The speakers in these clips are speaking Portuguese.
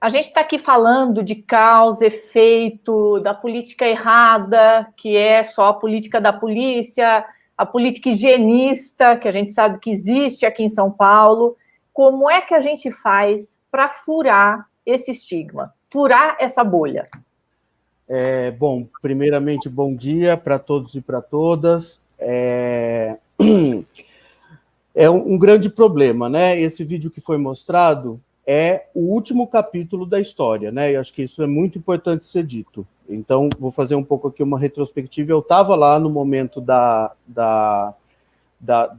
A gente está aqui falando de causa, efeito, da política errada, que é só a política da polícia, a política higienista, que a gente sabe que existe aqui em São Paulo. Como é que a gente faz para furar esse estigma, furar essa bolha? Bom, primeiramente, bom dia para todos e para todas. É um grande problema, né? Esse vídeo que foi mostrado é o último capítulo da história, né? E acho que isso é muito importante ser dito. Então, vou fazer um pouco aqui uma retrospectiva. Eu estava lá no momento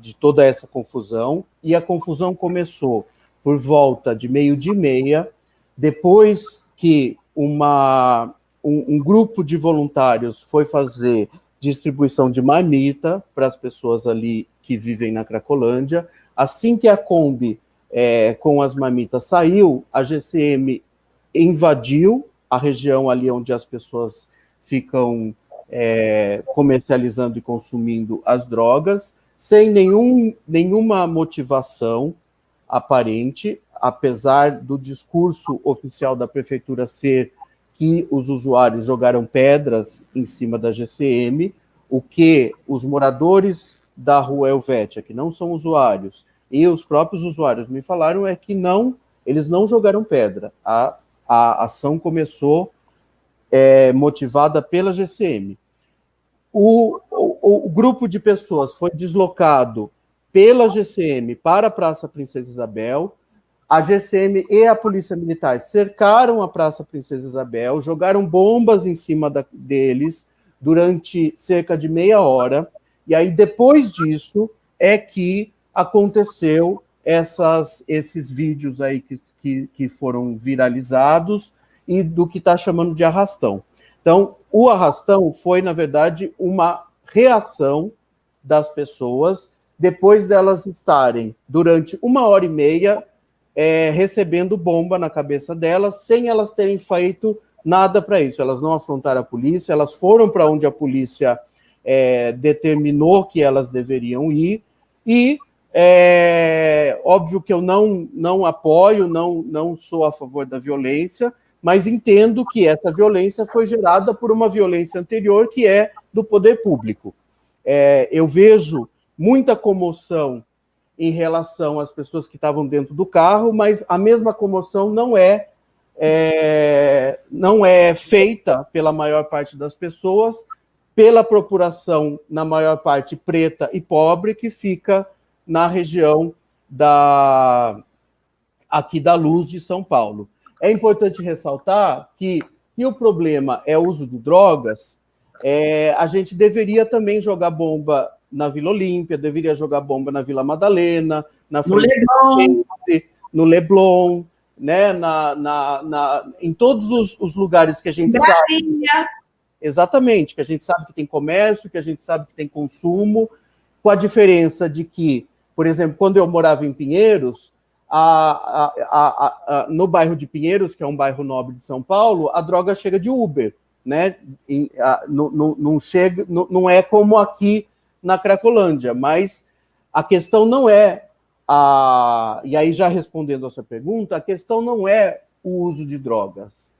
de toda essa confusão, e a confusão começou por volta de 12:30, depois que um grupo de voluntários foi fazer distribuição de marmita para as pessoas ali que vivem na Cracolândia. Assim que a Kombi com as marmitas saiu, a GCM invadiu a região ali onde as pessoas ficam comercializando e consumindo as drogas, sem nenhuma motivação aparente, apesar do discurso oficial da prefeitura ser que os usuários jogaram pedras em cima da GCM, o que os moradores da Rua Helvétia, que não são usuários, e os próprios usuários me falaram é que eles não jogaram pedra. A ação começou motivada pela GCM. O grupo de pessoas foi deslocado pela GCM para a Praça Princesa Isabel. A GCM e a Polícia Militar cercaram a Praça Princesa Isabel, jogaram bombas em cima deles durante cerca de meia hora, e aí depois disso é que aconteceu esses vídeos aí que foram viralizados e do que está chamando de arrastão. Então, o arrastão foi, na verdade, uma reação das pessoas depois delas estarem durante 1h30 recebendo bomba na cabeça delas, sem elas terem feito nada para isso. Elas não afrontaram a polícia, elas foram para onde a polícia determinou que elas deveriam ir, e óbvio que eu não apoio, não sou a favor da violência, mas entendo que essa violência foi gerada por uma violência anterior, que é do poder público. Eu vejo muita comoção em relação às pessoas que estavam dentro do carro, mas a mesma comoção não é feita pela maior parte das pessoas, pela população, na maior parte, preta e pobre, que fica na região aqui da Luz de São Paulo. É importante ressaltar que o problema é o uso de drogas. A gente deveria também jogar bomba na Vila Olímpia, deveria jogar bomba na Vila Madalena, no Leblon, né? Em todos os lugares que a gente sabe. Exatamente, que a gente sabe que tem comércio, que a gente sabe que tem consumo, com a diferença de que, por exemplo, quando eu morava em Pinheiros, no bairro de Pinheiros, que é um bairro nobre de São Paulo, a droga chega de Uber, né? Não é como aqui na Cracolândia, mas a questão não e aí já respondendo a sua pergunta, a questão não é o uso de drogas,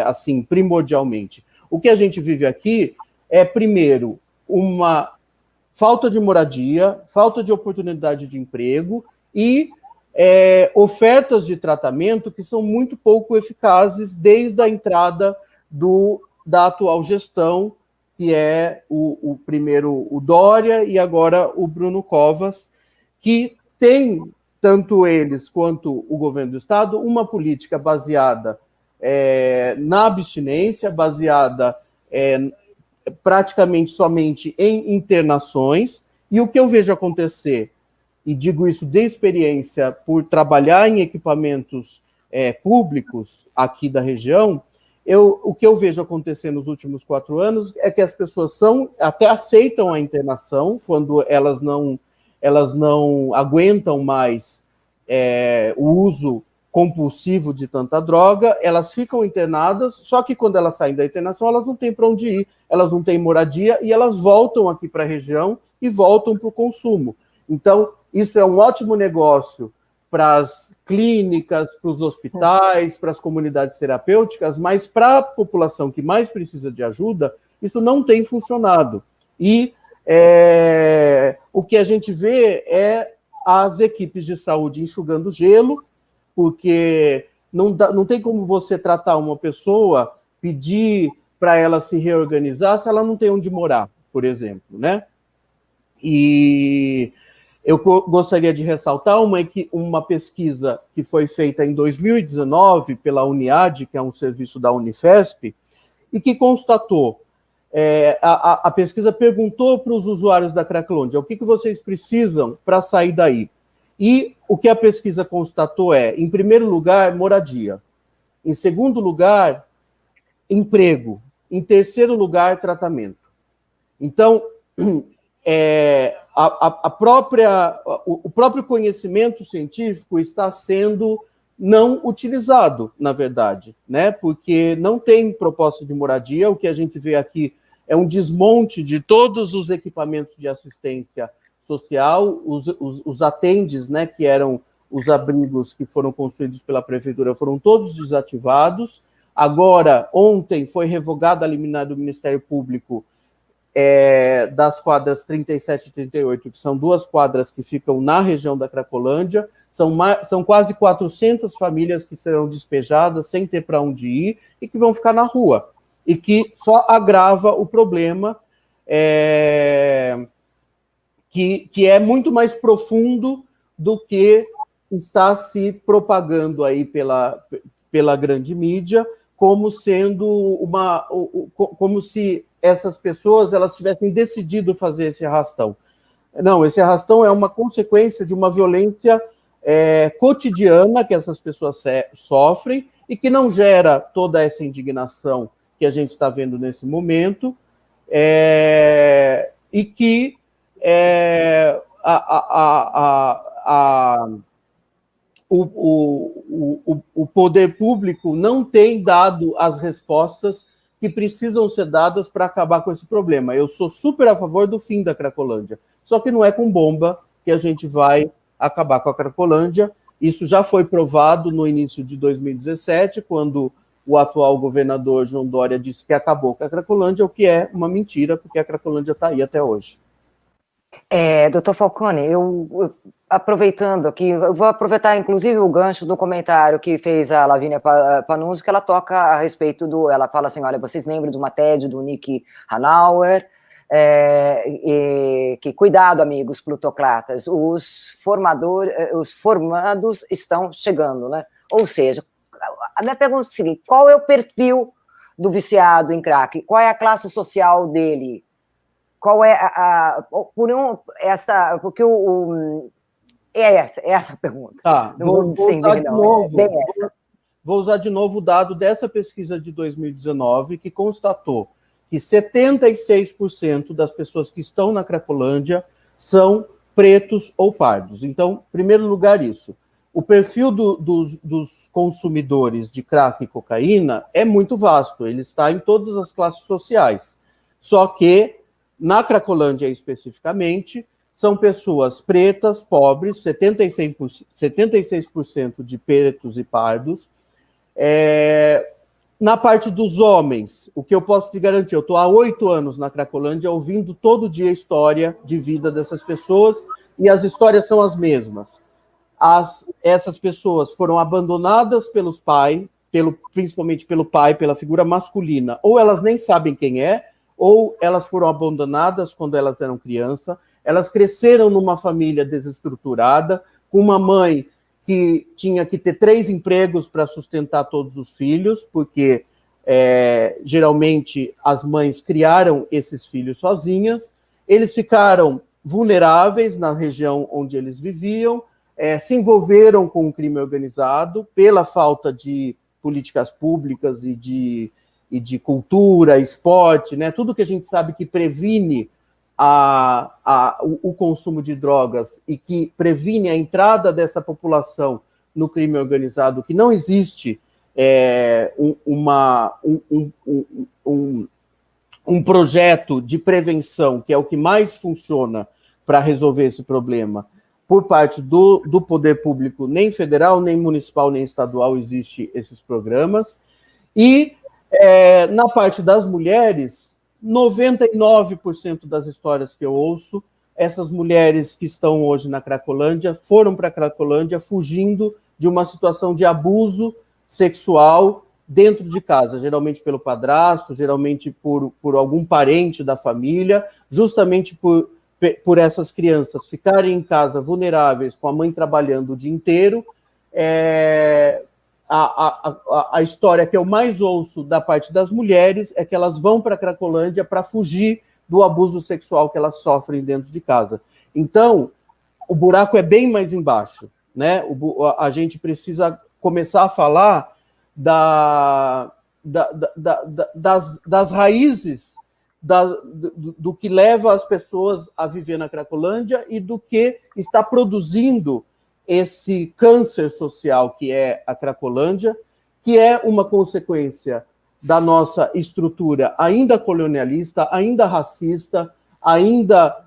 assim, primordialmente. O que a gente vive aqui é, primeiro, uma falta de moradia, falta de oportunidade de emprego e ofertas de tratamento que são muito pouco eficazes desde a entrada da atual gestão, que é primeiro o Dória e agora o Bruno Covas, que tem, tanto eles quanto o governo do Estado, uma política baseada na abstinência, baseada praticamente somente em internações, e o que eu vejo acontecer, e digo isso de experiência por trabalhar em equipamentos públicos aqui da região, o que eu vejo acontecer nos últimos 4 anos é que as pessoas até aceitam a internação quando elas não aguentam mais o uso compulsivo de tanta droga, elas ficam internadas, só que quando elas saem da internação, elas não têm para onde ir, elas não têm moradia, e elas voltam aqui para a região e voltam para o consumo. Então, isso é um ótimo negócio para as clínicas, para os hospitais, para as comunidades terapêuticas, mas para a população que mais precisa de ajuda, isso não tem funcionado. E o que a gente vê é as equipes de saúde enxugando gelo, porque não tem como você tratar uma pessoa, pedir para ela se reorganizar se ela não tem onde morar, por exemplo, né? E eu gostaria de ressaltar uma pesquisa que foi feita em 2019 pela Uniad, que é um serviço da Unifesp, e que constatou, a pesquisa perguntou para os usuários da Cracolândia o que vocês precisam para sair daí. E o que a pesquisa constatou em primeiro lugar, moradia. Em segundo lugar, emprego. Em terceiro lugar, tratamento. Então, o próprio conhecimento científico está sendo não utilizado, na verdade, né? Porque não tem proposta de moradia. O que a gente vê aqui é um desmonte de todos os equipamentos de assistência social, os atendes, né, que eram os abrigos que foram construídos pela prefeitura, foram todos desativados. Agora, ontem, foi revogada a liminar do Ministério Público das quadras 37 e 38, que são 2 quadras que ficam na região da Cracolândia. São quase 400 famílias que serão despejadas sem ter para onde ir e que vão ficar na rua. E que só agrava o problema, que é muito mais profundo do que está se propagando aí pela grande mídia, como sendo como se essas pessoas elas tivessem decidido fazer esse arrastão. Não, esse arrastão é uma consequência de uma violência cotidiana que essas pessoas sofrem e que não gera toda essa indignação que a gente está vendo nesse momento, e que o poder público não tem dado as respostas que precisam ser dadas para acabar com esse problema. Eu sou super a favor do fim da Cracolândia, só que não é com bomba que a gente vai acabar com a Cracolândia. Isso já foi provado no início de 2017, quando o atual governador João Dória disse que acabou com a Cracolândia, o que é uma mentira, porque a Cracolândia está aí até hoje. Doutor Falcone, aproveitando aqui, eu vou aproveitar inclusive o gancho do comentário que fez a Lavínia Panunzio, que ela toca a respeito ela fala assim, olha, vocês lembram de uma TED do Nick Hanauer, que cuidado, amigos plutocratas, os formados estão chegando, né? Ou seja, a minha pergunta é a seguinte, qual é o perfil do viciado em crack? Qual é a classe social dele? Qual é essa pergunta. Tá, vou usar de novo o dado dessa pesquisa de 2019, que constatou que 76% das pessoas que estão na Cracolândia são pretos ou pardos. Então, em primeiro lugar, isso. O perfil dos consumidores de crack e cocaína é muito vasto, ele está em todas as classes sociais. Só que, na Cracolândia especificamente, são pessoas pretas, pobres, 76% de pretos e pardos. Na parte dos homens, o que eu posso te garantir, eu estou há 8 anos na Cracolândia ouvindo todo dia a história de vida dessas pessoas, e as histórias são as mesmas. Essas pessoas foram abandonadas pelos pais, principalmente pelo pai, pela figura masculina, ou elas nem sabem quem é, ou elas foram abandonadas quando elas eram crianças, elas cresceram numa família desestruturada, com uma mãe que tinha que ter 3 empregos para sustentar todos os filhos, porque geralmente as mães criaram esses filhos sozinhas, eles ficaram vulneráveis na região onde eles viviam, se envolveram com o crime organizado pela falta de políticas públicas e de cultura, esporte, né? Tudo que a gente sabe que previne o consumo de drogas e que previne a entrada dessa população no crime organizado, que não existe um projeto de prevenção, que é o que mais funciona para resolver esse problema, por parte do poder público, nem federal, nem municipal, nem estadual, existem esses programas. E na parte das mulheres, 99% das histórias que eu ouço, essas mulheres que estão hoje na Cracolândia foram para a Cracolândia fugindo de uma situação de abuso sexual dentro de casa, geralmente pelo padrasto, geralmente por algum parente da família, justamente por essas crianças ficarem em casa vulneráveis, com a mãe trabalhando o dia inteiro. A história que eu mais ouço da parte das mulheres é que elas vão para a Cracolândia para fugir do abuso sexual que elas sofrem dentro de casa. Então, o buraco é bem mais embaixo, né? A gente precisa começar a falar das raízes do que leva as pessoas a viver na Cracolândia e do que está produzindo esse câncer social que é a Cracolândia, que é uma consequência da nossa estrutura ainda colonialista, ainda racista, ainda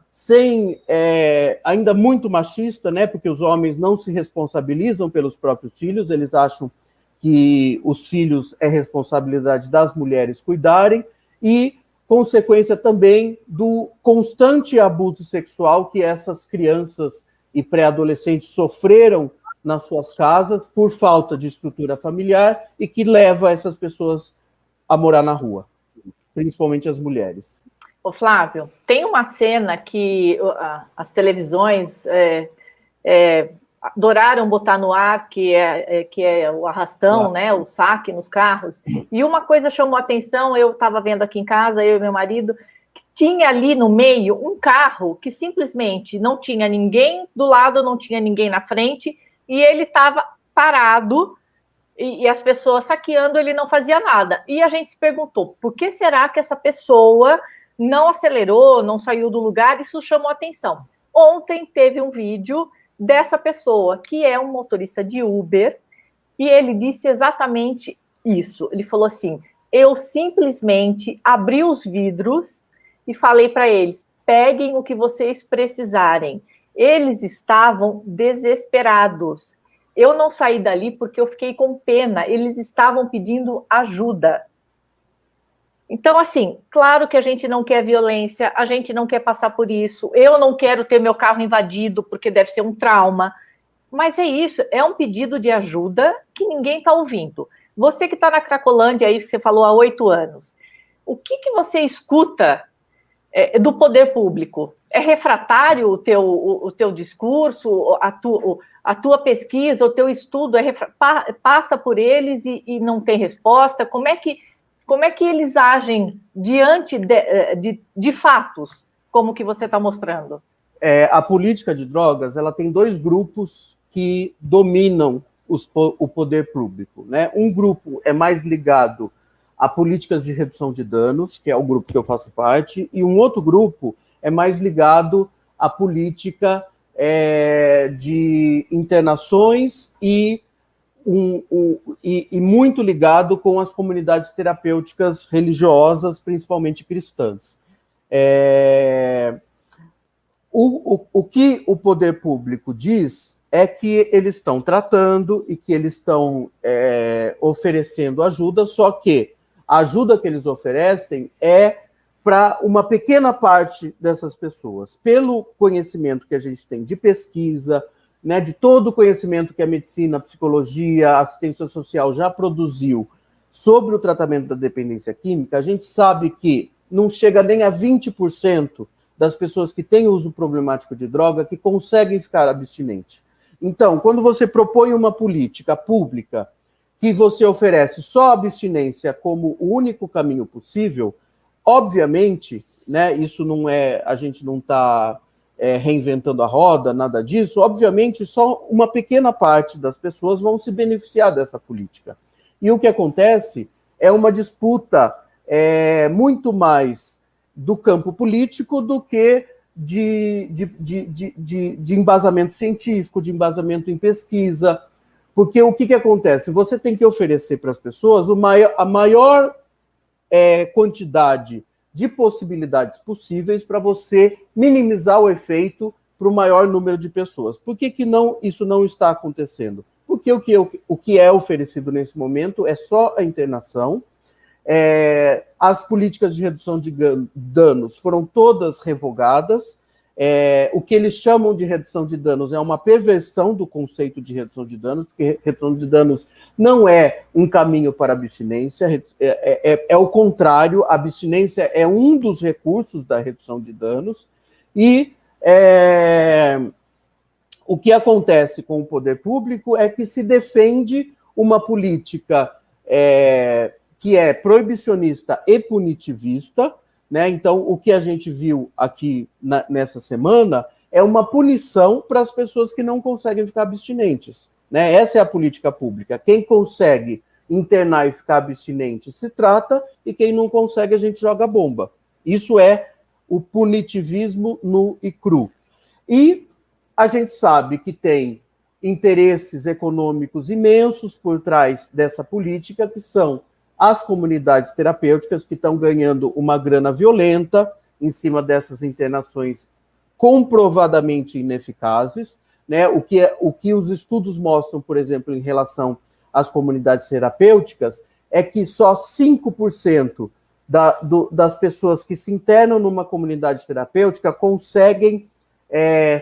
muito machista, né? Porque os homens não se responsabilizam pelos próprios filhos, eles acham que os filhos é responsabilidade das mulheres cuidarem, e consequência também do constante abuso sexual que essas crianças e pré-adolescentes sofreram nas suas casas por falta de estrutura familiar e que leva essas pessoas a morar na rua, principalmente as mulheres. Ô Flávio, tem uma cena que as televisões adoraram botar no ar, que é o arrastão, né, o saque nos carros, e uma coisa chamou a atenção, eu estava vendo aqui em casa, eu e meu marido, que tinha ali no meio um carro que simplesmente não tinha ninguém do lado, não tinha ninguém na frente, e ele estava parado, e as pessoas saqueando, ele não fazia nada. E a gente se perguntou, por que será que essa pessoa não acelerou, não saiu do lugar? Isso chamou a atenção. Ontem teve um vídeo dessa pessoa, que é um motorista de Uber, e ele disse exatamente isso. Ele falou assim, eu simplesmente abri os vidros e falei para eles, peguem o que vocês precisarem. Eles estavam desesperados. Eu não saí dali porque eu fiquei com pena, eles estavam pedindo ajuda. Então, assim, claro que a gente não quer violência, a gente não quer passar por isso, eu não quero ter meu carro invadido, porque deve ser um trauma, mas é isso, é um pedido de ajuda que ninguém está ouvindo. Você que está na Cracolândia, aí você falou há 8 anos, o que você escuta do poder público? É refratário o teu discurso, a tua pesquisa, o teu estudo passa por eles e não tem resposta? Como é que eles agem diante de fatos, como que você está mostrando? A política de drogas, ela tem 2 grupos que dominam o poder público, né? Um grupo é mais ligado a políticas de redução de danos, que é o grupo que eu faço parte, e um outro grupo é mais ligado à política de internações e muito ligado com as comunidades terapêuticas religiosas, principalmente cristãs. O que o poder público diz é que eles estão tratando e que eles estão oferecendo ajuda, só que a ajuda que eles oferecem é para uma pequena parte dessas pessoas. Pelo conhecimento que a gente tem de pesquisa, né, de todo o conhecimento que a medicina, a psicologia, a assistência social já produziu sobre o tratamento da dependência química, a gente sabe que não chega nem a 20% das pessoas que têm uso problemático de droga que conseguem ficar abstinentes. Então, quando você propõe uma política pública que você oferece só a abstinência como o único caminho possível, obviamente, né, isso não é, a gente não está reinventando a roda, nada disso, obviamente só uma pequena parte das pessoas vão se beneficiar dessa política. E o que acontece é uma disputa muito mais do campo político do que de embasamento científico, de embasamento em pesquisa, porque o que acontece? Você tem que oferecer para as pessoas a maior quantidade de possibilidades possíveis para você minimizar o efeito para o maior número de pessoas. Por que isso não está acontecendo? Porque o que é oferecido nesse momento é só a internação. As políticas de redução de danos foram todas revogadas. O que eles chamam de redução de danos é uma perversão do conceito de redução de danos, porque redução de danos não é um caminho para a abstinência, é o contrário, a abstinência é um dos recursos da redução de danos, e o que acontece com o poder público é que se defende uma política que é proibicionista e punitivista, né? Então, o que a gente viu aqui nessa semana é uma punição para as pessoas que não conseguem ficar abstinentes, né? Essa é a política pública. Quem consegue internar e ficar abstinente se trata, e quem não consegue, a gente joga bomba. Isso é o punitivismo nu e cru. E a gente sabe que tem interesses econômicos imensos por trás dessa política, que são as comunidades terapêuticas, que estão ganhando uma grana violenta em cima dessas internações comprovadamente ineficazes, né? O que os estudos mostram, por exemplo, em relação às comunidades terapêuticas, é que só 5% das pessoas que se internam numa comunidade terapêutica conseguem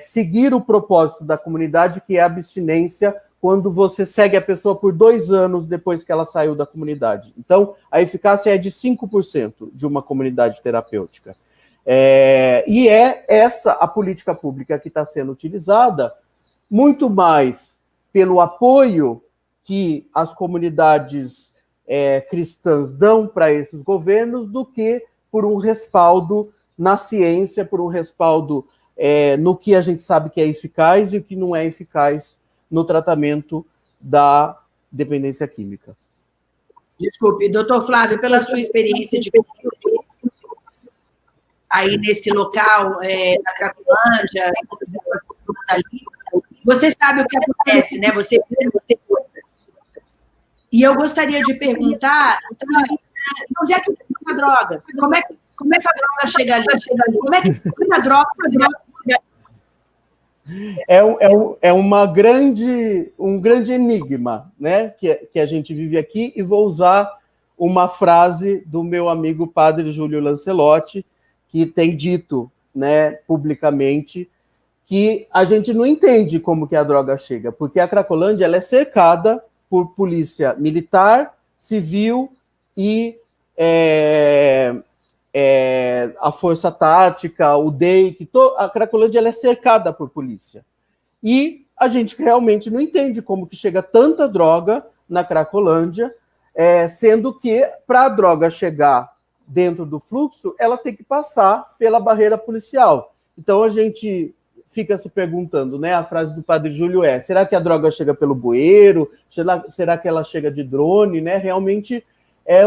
seguir o propósito da comunidade, que é a abstinência, quando você segue a pessoa por 2 anos depois que ela saiu da comunidade. Então, a eficácia é de 5% de uma comunidade terapêutica. E é essa a política pública que está sendo utilizada, muito mais pelo apoio que as comunidades cristãs dão para esses governos, do que por um respaldo na ciência, por um respaldo no que a gente sabe que é eficaz e o que não é eficaz no tratamento da dependência química. Desculpe, doutor Flávio, pela sua experiência de aí nesse local, na Cracolândia, ali, você sabe o que acontece, né? Você e eu gostaria de perguntar, onde é que tem essa droga? Como essa droga chega ali? Como é que a droga é um grande enigma, né, que a gente vive aqui, e vou usar uma frase do meu amigo padre Júlio Lancelotti, que tem dito, né, publicamente, que a gente não entende como que a droga chega, porque a Cracolândia ela é cercada por polícia militar, civil e a Força Tática, o DEIC, a Cracolândia ela é cercada por polícia. E a gente realmente não entende como que chega tanta droga na Cracolândia, sendo que para a droga chegar dentro do fluxo, ela tem que passar pela barreira policial. Então a gente fica se perguntando, né? A frase do padre Júlio será que a droga chega pelo bueiro? Será que ela chega de drone, né? Realmente é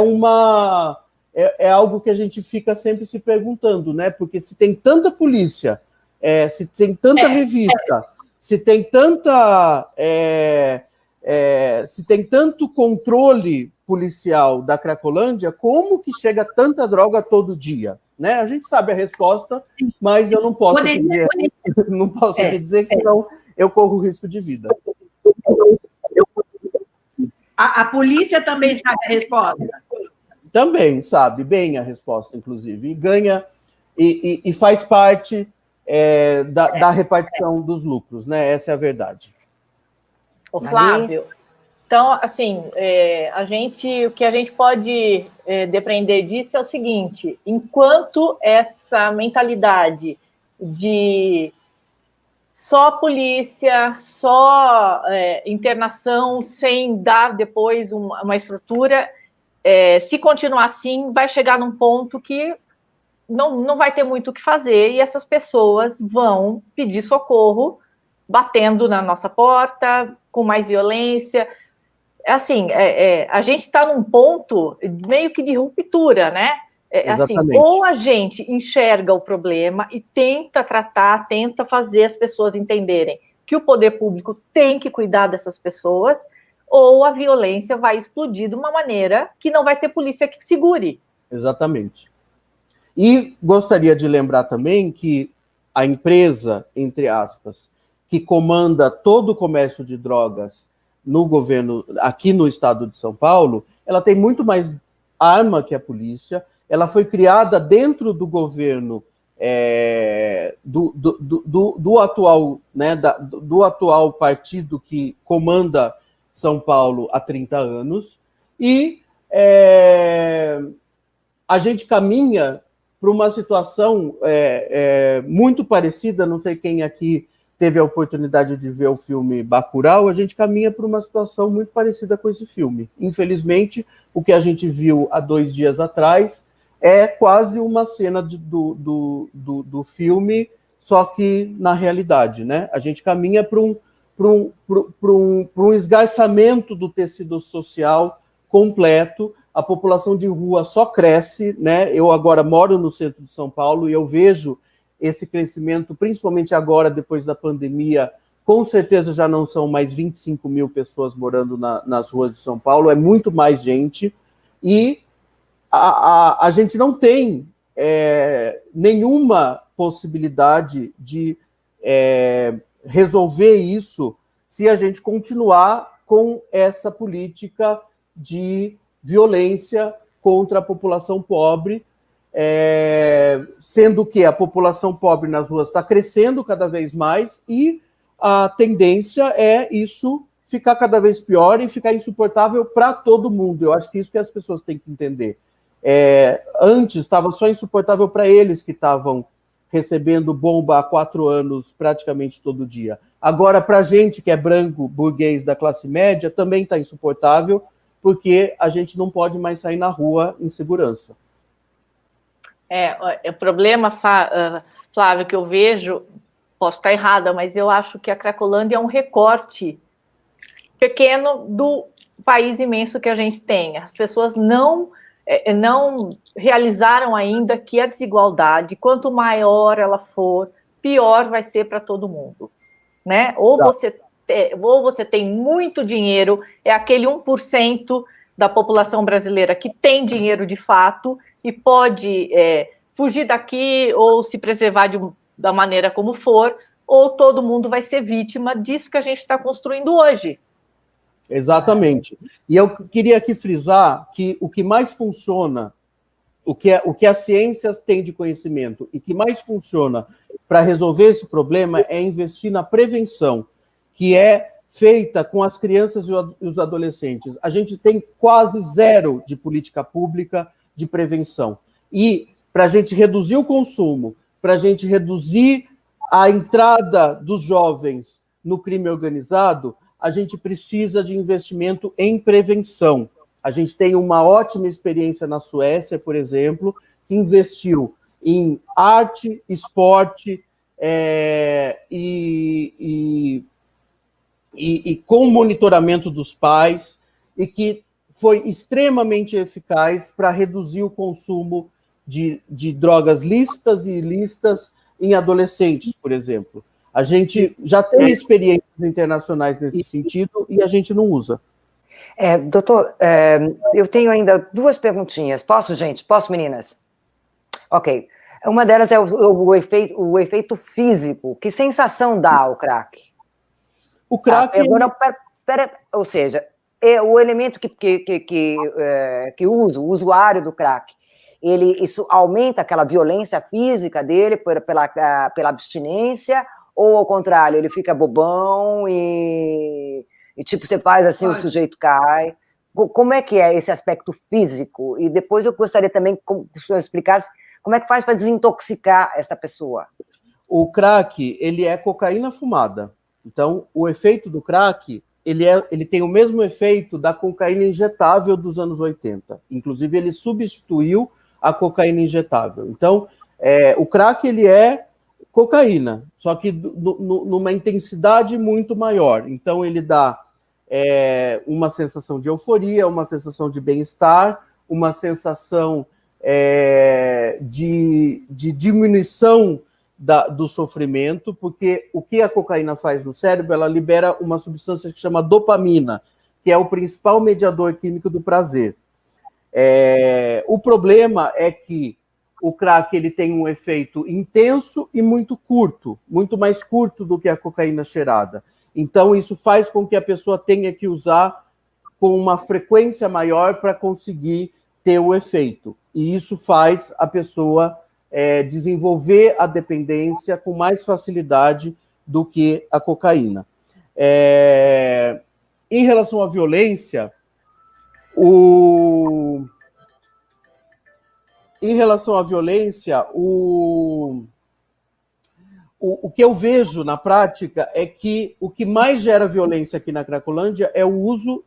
algo que a gente fica sempre se perguntando, né? Porque se tem tanta polícia, se tem tanta revista, se tem tanto controle policial da Cracolândia, como que chega tanta droga todo dia? Né? A gente sabe a resposta, mas eu não posso aqui dizer, senão eu corro risco de vida. A polícia também sabe a resposta? Também sabe bem a resposta, inclusive, e ganha e faz parte da repartição dos lucros, né? Essa é a verdade. Ô, Flávio, então, assim, o que a gente pode depreender disso é o seguinte: enquanto essa mentalidade de só polícia, só internação, sem dar depois uma estrutura, se continuar assim, vai chegar num ponto que não vai ter muito o que fazer, e essas pessoas vão pedir socorro, batendo na nossa porta, com mais violência. Assim, a gente está num ponto meio que de ruptura, né? Assim, ou a gente enxerga o problema e tenta tratar, tenta fazer as pessoas entenderem que o poder público tem que cuidar dessas pessoas, ou a violência vai explodir de uma maneira que não vai ter polícia que segure. Exatamente. E gostaria de lembrar também que a empresa, entre aspas, que comanda todo o comércio de drogas no governo, aqui no estado de São Paulo, ela tem muito mais arma que a polícia, ela foi criada dentro do governo do atual, né, do atual partido que comanda São Paulo há 30 anos, e a gente caminha para uma situação muito parecida, não sei quem aqui teve a oportunidade de ver o filme Bacurau, a gente caminha para uma situação muito parecida com esse filme. Infelizmente, o que a gente viu há 2 dias atrás é quase uma cena do filme, só que na realidade, né? A gente caminha para um esgarçamento do tecido social completo, a população de rua só cresce, né? Eu agora moro no centro de São Paulo e eu vejo esse crescimento, principalmente agora, depois da pandemia, com certeza já não são mais 25 mil pessoas morando nas ruas de São Paulo, é muito mais gente, e a gente não tem nenhuma possibilidade de resolver isso se a gente continuar com essa política de violência contra a população pobre, sendo que a população pobre nas ruas está crescendo cada vez mais e a tendência é isso ficar cada vez pior e ficar insuportável para todo mundo. Eu acho que isso que as pessoas têm que entender. Antes estava só insuportável para eles que estavam recebendo bomba há 4 anos praticamente todo dia. Agora, para a gente que é branco, burguês da classe média, também está insuportável, porque a gente não pode mais sair na rua em segurança. O problema, Flávio, que eu vejo, posso estar errada, mas eu acho que a Cracolândia é um recorte pequeno do país imenso que a gente tem. As pessoas não realizaram ainda que a desigualdade, quanto maior ela for, pior vai ser para todo mundo, né? Ou você tem muito dinheiro, é aquele 1% da população brasileira que tem dinheiro de fato e pode fugir daqui ou se preservar da maneira como for, ou todo mundo vai ser vítima disso que a gente está construindo hoje. Exatamente. E eu queria aqui frisar que o que mais funciona, o que a ciência tem de conhecimento e que mais funciona para resolver esse problema é investir na prevenção, que é feita com as crianças e os adolescentes. A gente tem quase zero de política pública de prevenção. E para a gente reduzir o consumo, para a gente reduzir a entrada dos jovens no crime organizado, a gente precisa de investimento em prevenção. A gente tem uma ótima experiência na Suécia, por exemplo, que investiu em arte, esporte e com monitoramento dos pais, e que foi extremamente eficaz para reduzir o consumo de drogas lícitas e ilícitas em adolescentes, por exemplo. A gente já tem experiências internacionais nesse sentido e a gente não usa. Doutor, eu tenho ainda 2 perguntinhas. Posso, gente? Posso, meninas? Ok. Uma delas é o efeito físico. Que sensação dá o crack? O crack... ou seja, o elemento que usa, o usuário do crack, isso aumenta aquela violência física dele pela abstinência, ou ao contrário, ele fica bobão e tipo, você faz assim, o sujeito cai. Como é que é esse aspecto físico? E depois eu gostaria também que o senhor explicasse como é que faz para desintoxicar essa pessoa. O crack, ele é cocaína fumada. Então, o efeito do crack, ele tem o mesmo efeito da cocaína injetável dos anos 80. Inclusive, ele substituiu a cocaína injetável. Então, o crack, ele é cocaína, só que numa intensidade muito maior. Então, ele dá uma sensação de euforia, uma sensação de bem-estar, uma sensação de diminuição do sofrimento, porque o que a cocaína faz no cérebro, ela libera uma substância que chama dopamina, que é o principal mediador químico do prazer. O problema é que o crack ele tem um efeito intenso e muito curto, muito mais curto do que a cocaína cheirada. Então, isso faz com que a pessoa tenha que usar com uma frequência maior para conseguir ter o efeito. E isso faz a pessoa desenvolver a dependência com mais facilidade do que a cocaína. Em relação à violência, o que eu vejo na prática é que o que mais gera violência aqui na Cracolândia é o uso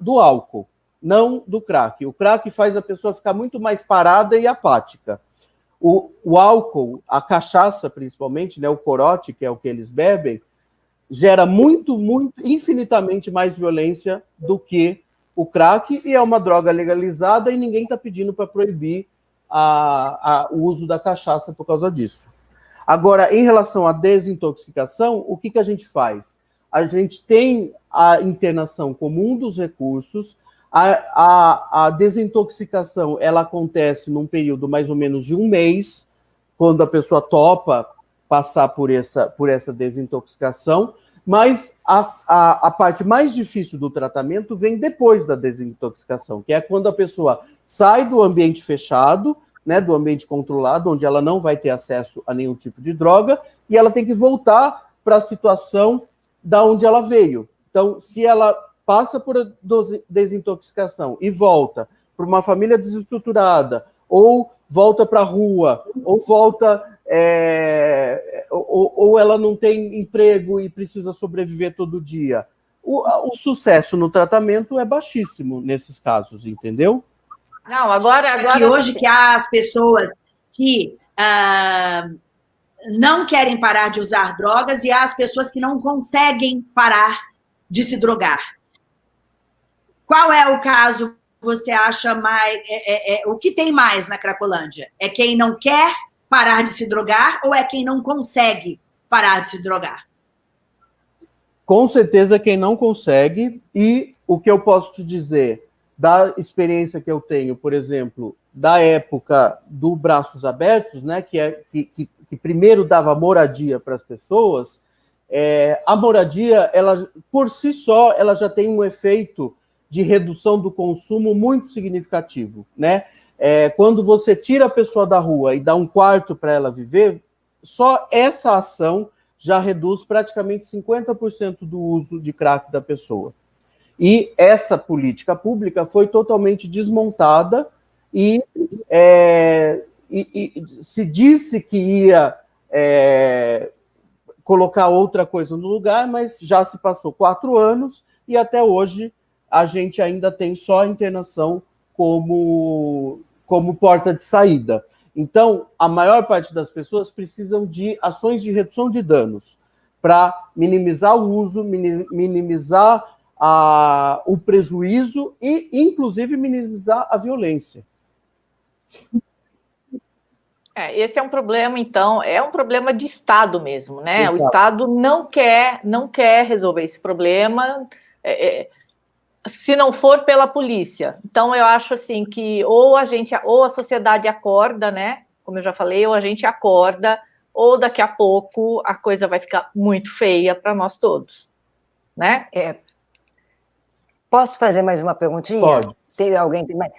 do álcool, não do crack. O crack faz a pessoa ficar muito mais parada e apática. O álcool, a cachaça principalmente, né, o corote, que é o que eles bebem, gera muito, infinitamente mais violência do que o crack, e é uma droga legalizada e ninguém está pedindo para proibir o uso da cachaça por causa disso. Agora, em relação à desintoxicação, o que a gente faz? A gente tem a internação como um dos recursos. A desintoxicação ela acontece num período mais ou menos de um mês, quando a pessoa topa passar por essa desintoxicação, mas a parte mais difícil do tratamento vem depois da desintoxicação, que é quando a pessoa sai do ambiente fechado, né, do ambiente controlado, onde ela não vai ter acesso a nenhum tipo de droga, e ela tem que voltar para a situação da onde ela veio. Então, se ela passa por desintoxicação e volta para uma família desestruturada, ou volta para a rua, ou volta, ou ela não tem emprego e precisa sobreviver todo dia, o sucesso no tratamento é baixíssimo nesses casos, entendeu? Não, agora... Que hoje que há as pessoas que não querem parar de usar drogas e há as pessoas que não conseguem parar de se drogar. Qual é o caso, você acha mais... o que tem mais na Cracolândia? É quem não quer parar de se drogar ou é quem não consegue parar de se drogar? Com certeza quem não consegue, e o que eu posso te dizer da experiência que eu tenho, por exemplo, da época do Braços Abertos, né, que primeiro dava moradia para as pessoas, a moradia, ela, por si só, ela já tem um efeito de redução do consumo muito significativo, né? Quando você tira a pessoa da rua e dá um quarto para ela viver, só essa ação já reduz praticamente 50% do uso de crack da pessoa. E essa política pública foi totalmente desmontada e se disse que ia colocar outra coisa no lugar, mas já se passou 4 anos e até hoje a gente ainda tem só a internação como porta de saída. Então, a maior parte das pessoas precisam de ações de redução de danos para minimizar o uso, minimizar o prejuízo e, inclusive, minimizar a violência. Esse é um problema, então, é um problema de Estado mesmo, né? Exato. O Estado não quer resolver esse problema, se não for pela polícia. Então, eu acho assim que ou a sociedade acorda, né? Como eu já falei, ou a gente acorda, ou daqui a pouco a coisa vai ficar muito feia para nós todos, né? Posso fazer mais uma perguntinha? Pode. Tem alguém tem mais?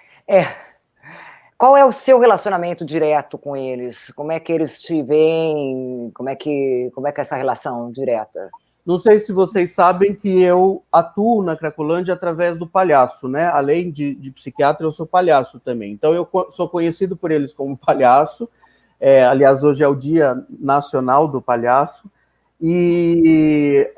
Qual é o seu relacionamento direto com eles? Como é que eles te veem? Como é que é essa relação direta? Não sei se vocês sabem que eu atuo na Cracolândia através do palhaço, né? Além de psiquiatra, eu sou palhaço também. Então, eu sou conhecido por eles como palhaço. Aliás, hoje é o Dia Nacional do Palhaço. E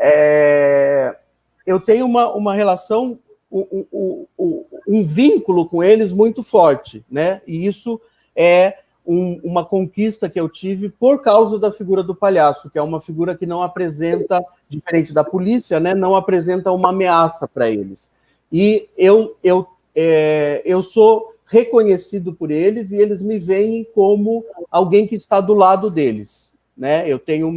eu tenho uma relação, um vínculo com eles muito forte, né? E isso é uma conquista que eu tive por causa da figura do palhaço, que é uma figura que não apresenta, diferente da polícia, né, não apresenta uma ameaça para eles. E eu sou reconhecido por eles e eles me veem como alguém que está do lado deles, né? Eu tenho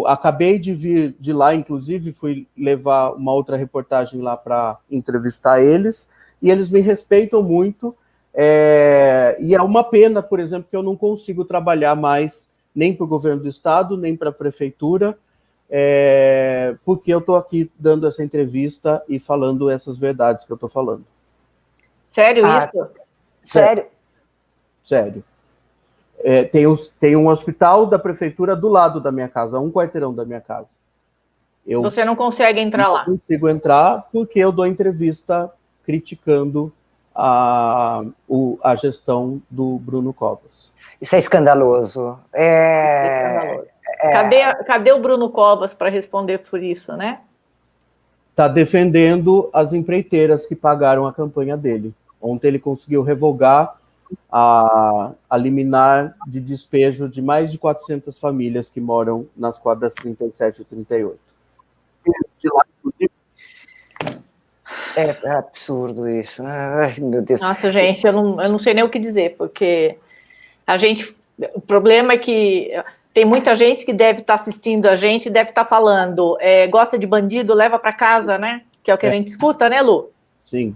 acabei de vir de lá, inclusive fui levar uma outra reportagem lá para entrevistar eles, e eles me respeitam muito. E é uma pena, por exemplo, que eu não consigo trabalhar mais nem para o governo do estado, nem para a prefeitura, porque eu estou aqui dando essa entrevista e falando essas verdades que eu estou falando. Sério isso? Sério? Sério. Tem um hospital da prefeitura do lado da minha casa, um quarteirão da minha casa. Você não consegue entrar lá? Não consigo entrar porque eu dou entrevista criticando a gestão do Bruno Covas. Isso é escandaloso. Cadê o Bruno Covas para responder por isso, né? Está defendendo as empreiteiras que pagaram a campanha dele. Ontem ele conseguiu revogar a liminar de despejo de mais de 400 famílias que moram nas quadras 37 e 38. De lá, inclusive. É absurdo isso. Ai, meu Deus. Nossa, gente, eu não sei nem o que dizer, porque o problema é que tem muita gente que deve estar assistindo a gente e deve estar falando, gosta de bandido, leva para casa, né? Que é o que a gente escuta, né, Lu? Sim.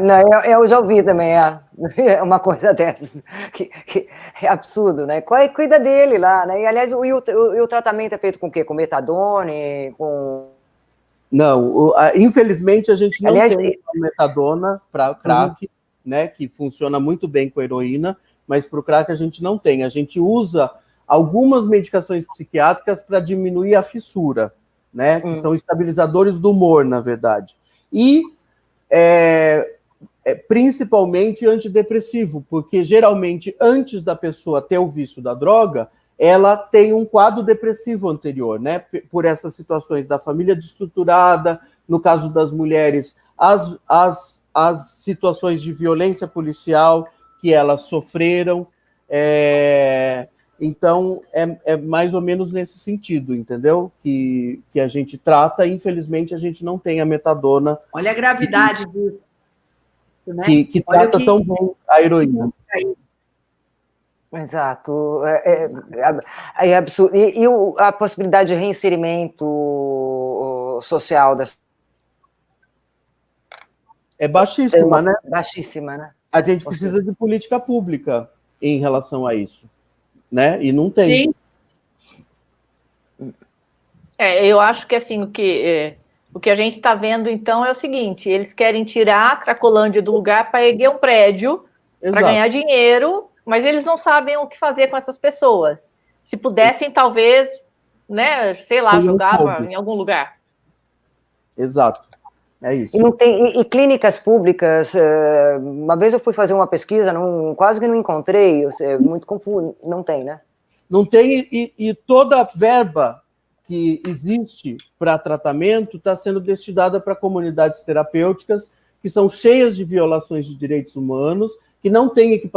Não, eu já ouvi também, uma coisa dessas, que é absurdo, né? Cuida dele lá, né? E, aliás, o tratamento é feito com o quê? Com metadone, com... Não, infelizmente a gente não tem metadona para crack, né, que funciona muito bem com heroína, mas para o crack a gente não tem. A gente usa algumas medicações psiquiátricas para diminuir a fissura, né, que são estabilizadores do humor, na verdade. E principalmente antidepressivo, porque geralmente antes da pessoa ter o vício da droga, ela tem um quadro depressivo anterior, né? Por essas situações da família desestruturada, no caso das mulheres, as situações de violência policial que elas sofreram. Então, é mais ou menos nesse sentido, entendeu? Que a gente trata, infelizmente, a gente não tem a metadona. Olha a gravidade disso, né? Que trata tão bem a heroína. Exato. É absurdo. E a possibilidade de reinserimento social dessa... É baixíssima, né? Baixíssima, né? A gente precisa de política pública em relação a isso, né? E não tem. Sim. Eu acho que assim, o que a gente está vendo, então, é o seguinte: eles querem tirar a Cracolândia do lugar para erguer um prédio, para ganhar dinheiro, mas eles não sabem o que fazer com essas pessoas. Se pudessem, talvez, né, sei lá, jogava em algum lugar. Exato. É isso. E não tem, e clínicas públicas, uma vez eu fui fazer uma pesquisa, quase que não encontrei, muito confuso, não tem, né? Não tem, e toda a verba que existe para tratamento está sendo destinada para comunidades terapêuticas que são cheias de violações de direitos humanos, que não têm que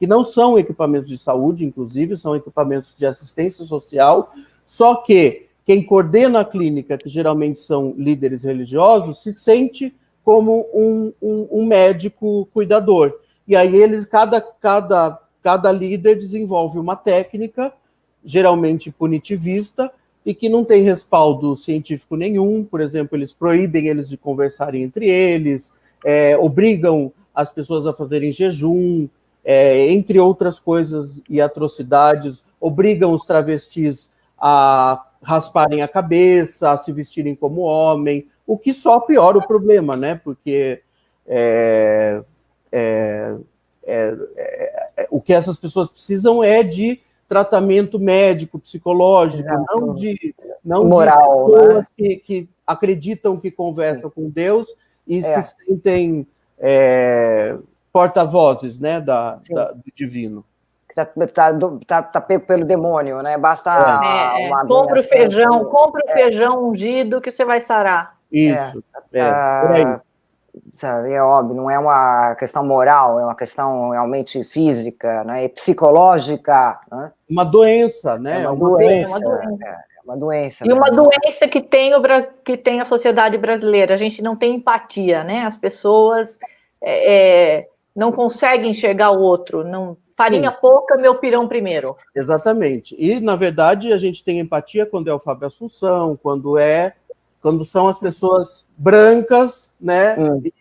não são equipamentos de saúde, inclusive, são equipamentos de assistência social, só que quem coordena a clínica, que geralmente são líderes religiosos, se sente como um médico cuidador. E aí cada líder desenvolve uma técnica, geralmente punitivista, e que não tem respaldo científico nenhum. Por exemplo, eles proíbem eles de conversarem entre eles, obrigam as pessoas a fazerem jejum, entre outras coisas e atrocidades, obrigam os travestis a rasparem a cabeça, a se vestirem como homem, o que só piora o problema, né? Porque o que essas pessoas precisam é de tratamento médico, psicológico, não moral, de pessoas, né? que acreditam que conversam com Deus e se sentem porta-vozes, né, do divino. Tá pego pelo demônio, né? Basta uma compra o feijão ungido que você vai sarar. Isso, por aí. Sabe, é óbvio, não é uma questão moral, é uma questão realmente física, né, e psicológica, né? Uma doença, né? É uma doença. E uma doença que tem a sociedade brasileira. A gente não tem empatia, né? As pessoas não conseguem enxergar o outro. Não, farinha pouca, meu pirão primeiro. Exatamente. E, na verdade, a gente tem empatia quando é o Fábio Assunção, quando são as pessoas brancas, né,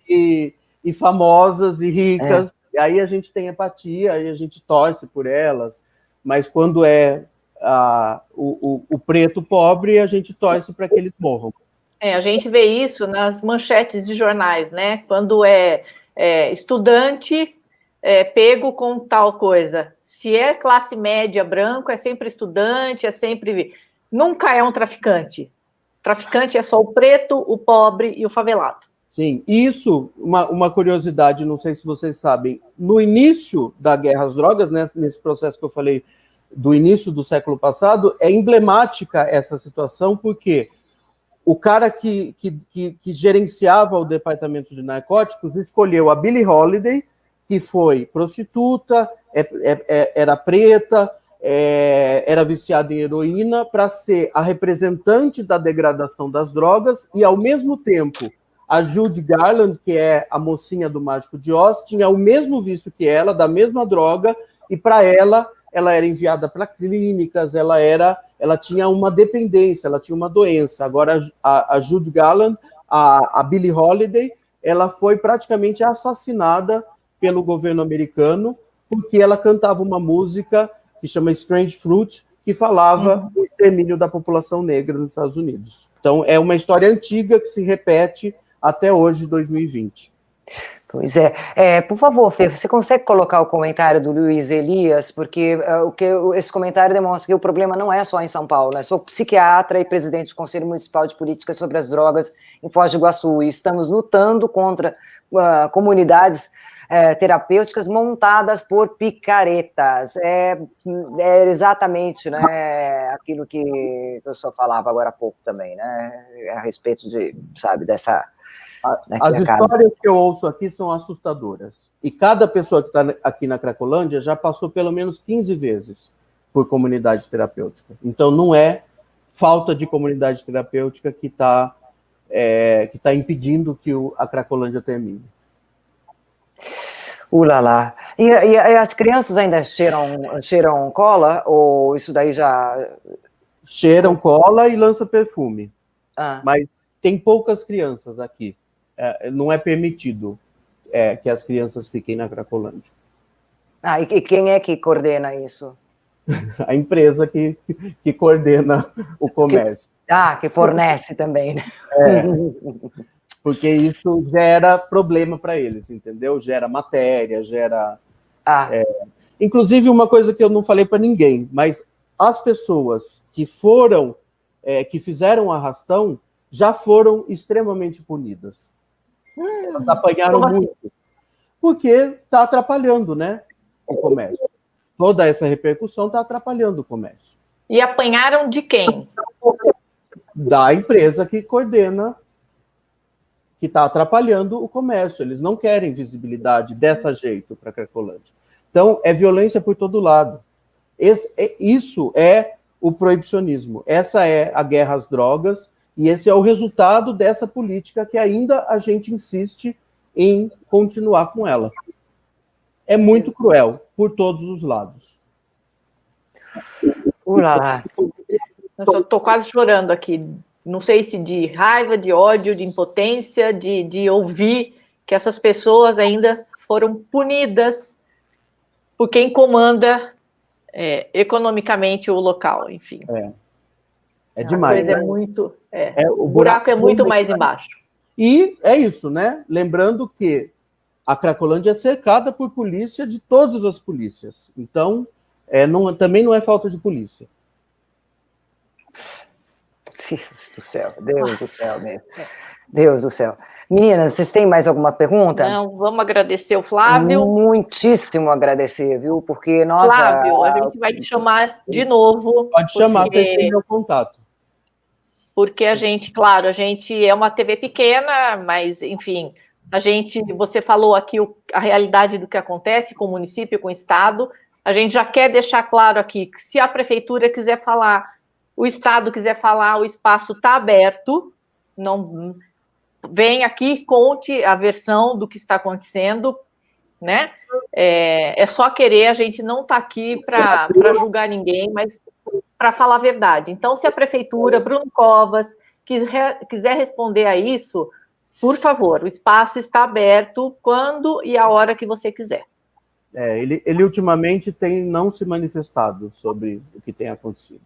e famosas e ricas, E aí a gente tem empatia, aí a gente torce por elas, mas quando é o preto pobre, a gente torce para que eles morram. A gente vê isso nas manchetes de jornais, né? Quando estudante pego com tal coisa. Se é classe média branco, é sempre estudante, nunca é um traficante. Traficante é só o preto, o pobre e o favelado. Sim, isso, uma curiosidade, não sei se vocês sabem, no início da guerra às drogas, né, nesse processo que eu falei do início do século passado, é emblemática essa situação, porque o cara que gerenciava o departamento de narcóticos escolheu a Billie Holiday, que foi prostituta, era preta, era viciada em heroína, para ser a representante da degradação das drogas, e, ao mesmo tempo, a Judy Garland, que é a mocinha do Mágico de Oz, tinha o mesmo vício que ela, da mesma droga, e para ela era enviada para clínicas, ela tinha uma dependência, ela tinha uma doença. Agora, a Judy Garland, a Billie Holiday, ela foi praticamente assassinada pelo governo americano, porque ela cantava uma música que chama Strange Fruit, que falava do extermínio da população negra nos Estados Unidos. Então, é uma história antiga que se repete até hoje, 2020. Pois é. Por favor, Fê, você consegue colocar o comentário do Luiz Elias? Porque esse comentário demonstra que o problema não é só em São Paulo, né? Sou psiquiatra e presidente do Conselho Municipal de Políticas sobre as Drogas em Foz do Iguaçu, e estamos lutando contra comunidades terapêuticas montadas por picaretas. É exatamente, né, aquilo que o senhor falava agora há pouco também, né, a respeito de, sabe, dessa... As histórias que eu ouço aqui são assustadoras. E cada pessoa que está aqui na Cracolândia já passou pelo menos 15 vezes por comunidade terapêutica. Então, não é falta de comunidade terapêutica que está impedindo que a Cracolândia termine. Ulala. E as crianças ainda cheiram cola? Ou isso daí já... Cheiram cola e lança perfume. Mas tem poucas crianças aqui. Não é permitido que as crianças fiquem na Cracolândia. E quem é que coordena isso? A empresa que coordena o comércio. Que fornece também, né? Porque isso gera problema para eles, entendeu? Gera matéria, gera... Inclusive, uma coisa que eu não falei para ninguém, mas as pessoas que fizeram arrastão já foram extremamente punidas. Elas apanharam muito. Porque está atrapalhando, né, o comércio. Toda essa repercussão está atrapalhando o comércio. E apanharam de quem? Da empresa que coordena, que está atrapalhando o comércio. Eles não querem visibilidade dessa jeito para a Cracolândia. Então, é violência por todo lado. Isso é o proibicionismo. Essa é a guerra às drogas, e esse é o resultado dessa política que ainda a gente insiste em continuar com ela. É muito cruel, por todos os lados. Eu estou quase chorando aqui. Não sei se de raiva, de ódio, de impotência, de ouvir que essas pessoas ainda foram punidas por quem comanda economicamente o local, enfim. É demais. A coisa muito... o buraco é muito mais embaixo. E é isso, né? Lembrando que a Cracolândia é cercada por polícia de todas as polícias. Então, também não é falta de polícia. Deus do céu, Deus do céu mesmo. Deus do céu. Meninas, vocês têm mais alguma pergunta? Não, vamos agradecer o Flávio. Muitíssimo agradecer, viu? Porque nós... Flávio, a gente vai te chamar de novo. Pode chamar, você tem meu contato. Porque a gente é uma TV pequena, mas, enfim, você falou aqui a realidade do que acontece com o município, com o Estado. A gente já quer deixar claro aqui que se a prefeitura quiser falar, o Estado quiser falar, o espaço está aberto. Não vem aqui, conte a versão do que está acontecendo, né? É só querer, a gente não está aqui para julgar ninguém, mas para falar a verdade. Então, se a prefeitura, Bruno Covas, quiser responder a isso, por favor, o espaço está aberto quando e a hora que você quiser. Ele ultimamente tem não se manifestado sobre o que tem acontecido.